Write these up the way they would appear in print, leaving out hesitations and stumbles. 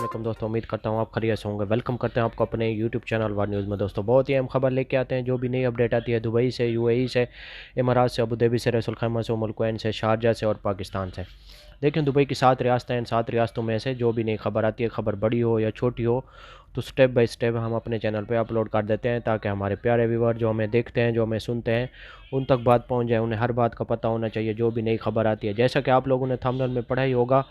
علیکم دوستوں، امید کرتا ہوں آپ خیریت سے ہوں گے۔ ویلکم کرتے ہیں آپ کو اپنے یوٹیوب چینل ور نیوز میں۔ دوستوں بہت ہی اہم خبر لے کے آتے ہیں، جو بھی نئی اپڈیٹ آتی ہے دبئی سے، یو اے ای سے، امارات سے، ابوظہبی سے، رئیس الخیمہ سے، ملکوین سے، شارجہ سے اور پاکستان سے۔ دیکھیں دبئی کی 7 ریاستیں ہیں، ان 7 ریاستوں میں سے جو بھی نئی خبر آتی ہے، خبر بڑی ہو یا چھوٹی ہو، تو سٹیپ بائی سٹیپ ہم اپنے چینل پہ اپلوڈ کر دیتے ہیں، تاکہ ہمارے پیارے ویور جو ہمیں دیکھتے ہیں، جو ہمیں سنتے ہیں، ان تک بات پہنچ جائے۔ انہیں ہر بات کا پتہ ہونا چاہیے جو بھی نئی خبر آتی ہے۔ جیسا کہ آپ لوگوں نے تھمبنیل میں پڑھا ہی ہوگا،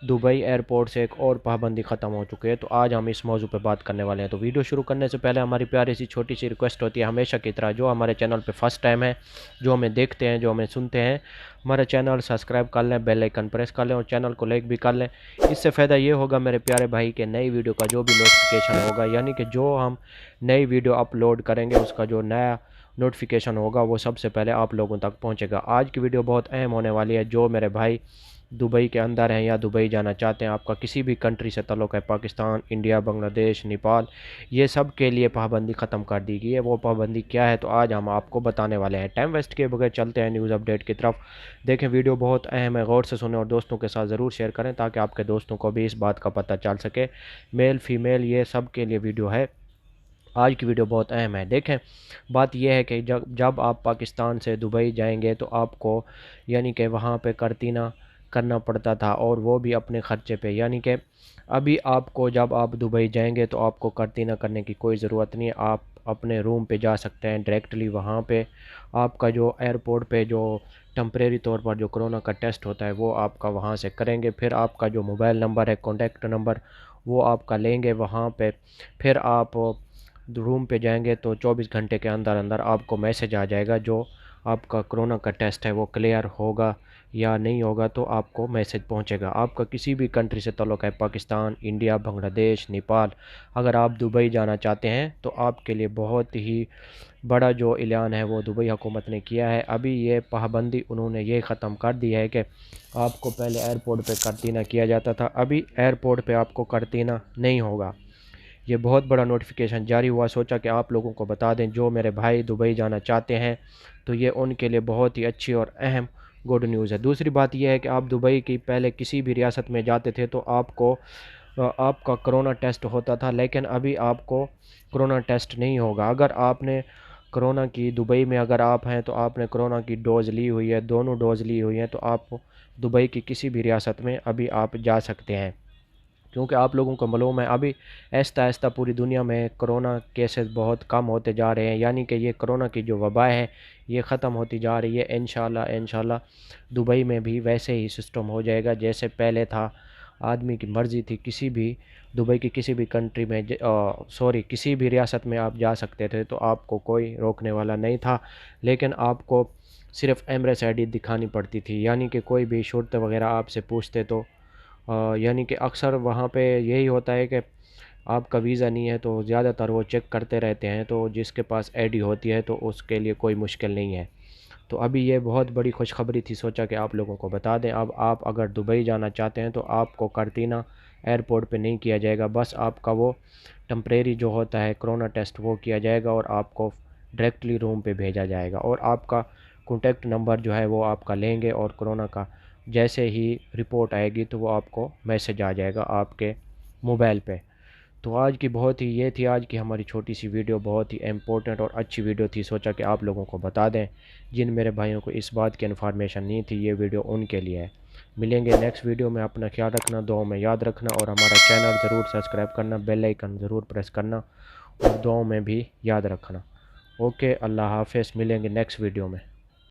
دبئی ایئرپورٹ سے ایک اور پابندی ختم ہو چکی ہے، تو آج ہم اس موضوع پہ بات کرنے والے ہیں۔ تو ویڈیو شروع کرنے سے پہلے ہماری پیاری سی چھوٹی سی ریکویسٹ ہوتی ہے، ہمیشہ کی طرح جو ہمارے چینل پہ فرسٹ ٹائم ہے، جو ہمیں دیکھتے ہیں، جو ہمیں سنتے ہیں، ہمارا چینل سبسکرائب کر لیں، بیل آئیکن پریس کر لیں اور چینل کو لائک بھی کر لیں۔ اس سے فائدہ یہ ہوگا میرے پیارے بھائی کہ نئی ویڈیو کا جو بھی نوٹیفیکیشن ہوگا، یعنی کہ جو ہم نئی ویڈیو اپلوڈ کریں گے اس کا جو نیا نوٹیفیکیشن ہوگا وہ سب سے پہلے آپ لوگوں تک پہنچے گا۔ آج کی ویڈیو بہت اہم ہونے والی ہے۔ جو میرے بھائی دبئی کے اندر ہیں یا دبئی جانا چاہتے ہیں، آپ کا کسی بھی کنٹری سے تعلق ہے، پاکستان، انڈیا، بنگلہ دیش، نیپال، یہ سب کے لیے پابندی ختم کر دی گئی ہے۔ وہ پابندی کیا ہے تو آج ہم آپ کو بتانے والے ہیں۔ ٹائم ویسٹ کیے بغیر چلتے ہیں نیوز اپڈیٹ کی طرف۔ دیکھیں ویڈیو بہت اہم ہے، غور سے سنیں اور دوستوں کے ساتھ ضرور شیئر کریں، تاکہ آپ کے دوستوں کو بھی اس بات کا پتہ چل سکے۔ میل فیمیل یہ سب کے لیے ویڈیو ہے۔ آج کی ویڈیو بہت اہم ہے۔ دیکھیں بات یہ ہے کہ جب آپ پاکستان سے دبئی جائیں گے تو آپ کو یعنی کہ وہاں پہ قرنطینہ کرنا پڑتا تھا، اور وہ بھی اپنے خرچے پہ، یعنی کہ ابھی آپ کو جب آپ دبئی جائیں گے تو آپ کو قرنطینہ کرنے کی کوئی ضرورت نہیں ہے۔ آپ اپنے روم پہ جا سکتے ہیں ڈائریکٹلی، وہاں پہ آپ کا جو ایئرپورٹ پہ جو ٹمپریری طور پر جو کرونا کا ٹیسٹ ہوتا ہے وہ آپ کا وہاں سے کریں گے۔ پھر آپ کا جو موبائل نمبر ہے، کانٹیکٹ نمبر، وہ آپ کا لیں گے وہاں پہ۔ پھر آپ روم پہ جائیں گے تو 24 گھنٹے کے اندر اندر آپ کو میسج آ جائے گا، جو آپ کا کرونا کا ٹیسٹ ہے وہ کلیئر ہوگا یا نہیں ہوگا، تو آپ کو میسج پہنچے گا۔ آپ کا کسی بھی کنٹری سے تعلق ہے، پاکستان، انڈیا، بنگلہ دیش، نیپال، اگر آپ دبئی جانا چاہتے ہیں تو آپ کے لیے بہت ہی بڑا جو اعلان ہے وہ دبئی حکومت نے کیا ہے۔ ابھی یہ پابندی انہوں نے یہ ختم کر دی ہے کہ آپ کو پہلے ایئرپورٹ پہ قرنطینہ کیا جاتا تھا، ابھی ایئرپورٹ پہ آپ کو قرنطینہ نہیں ہوگا۔ یہ بہت بڑا نوٹیفیکیشن جاری ہوا، سوچا کہ آپ لوگوں کو بتا دیں۔ جو میرے بھائی دبئی جانا چاہتے ہیں تو یہ ان کے لیے بہت ہی اچھی اور اہم گڈ نیوز ہے۔ دوسری بات یہ ہے کہ آپ دبئی کی پہلے کسی بھی ریاست میں جاتے تھے تو آپ کا کرونا ٹیسٹ ہوتا تھا، لیکن ابھی آپ کو کرونا ٹیسٹ نہیں ہوگا۔ اگر آپ نے کرونا کی دبئی میں اگر آپ ہیں تو آپ نے کرونا کی ڈوز لی ہوئی ہے، دونوں ڈوز لی ہوئی ہیں، تو آپ دبئی کی کسی بھی ریاست میں ابھی آپ جا سکتے ہیں۔ کیونکہ آپ لوگوں کو معلوم ہے ابھی آہستہ آہستہ پوری دنیا میں کرونا کیسز بہت کم ہوتے جا رہے ہیں، یعنی کہ یہ کرونا کی جو وبا ہے یہ ختم ہوتی جا رہی ہے۔ انشاءاللہ دبئی میں بھی ویسے ہی سسٹم ہو جائے گا جیسے پہلے تھا۔ آدمی کی مرضی تھی، کسی بھی دبئی کی کسی بھی کنٹری میں کسی بھی ریاست میں آپ جا سکتے تھے، تو آپ کو کوئی روکنے والا نہیں تھا، لیکن آپ کو صرف ایمریس آئی ڈی دکھانی پڑتی تھی، یعنی کہ کوئی بھی شرط وغیرہ آپ سے پوچھتے تو یعنی کہ اکثر وہاں پہ یہی ہوتا ہے کہ آپ کا ویزا نہیں ہے تو زیادہ تر وہ چیک کرتے رہتے ہیں، تو جس کے پاس آئی ڈی ہوتی ہے تو اس کے لیے کوئی مشکل نہیں ہے۔ تو ابھی یہ بہت بڑی خوشخبری تھی، سوچا کہ آپ لوگوں کو بتا دیں۔ اب آپ اگر دبئی جانا چاہتے ہیں تو آپ کو قرنطینہ ایئرپورٹ پہ نہیں کیا جائے گا، بس آپ کا وہ ٹمپریری جو ہوتا ہے کرونا ٹیسٹ وہ کیا جائے گا اور آپ کو ڈائریکٹلی روم پہ بھیجا جائے گا، اور آپ کا کانٹیکٹ نمبر جو ہے وہ آپ کا لیں گے، اور کرونا کا جیسے ہی رپورٹ آئے گی تو وہ آپ کو میسج آ جائے گا آپ کے موبائل پہ۔ تو آج کی یہ تھی آج کی ہماری چھوٹی سی ویڈیو، بہت ہی امپورٹنٹ اور اچھی ویڈیو تھی، سوچا کہ آپ لوگوں کو بتا دیں۔ جن میرے بھائیوں کو اس بات کی انفارمیشن نہیں تھی، یہ ویڈیو ان کے لیے ہے۔ ملیں گے نیکسٹ ویڈیو میں، اپنا خیال رکھنا، دعاؤں میں یاد رکھنا، اور ہمارا چینل ضرور سبسکرائب کرنا، بیل آئیکن ضرور پریس کرنا، اور دعاؤں میں بھی یاد رکھنا۔ اوکے، اللہ حافظ، ملیں گے نیکسٹ ویڈیو میں۔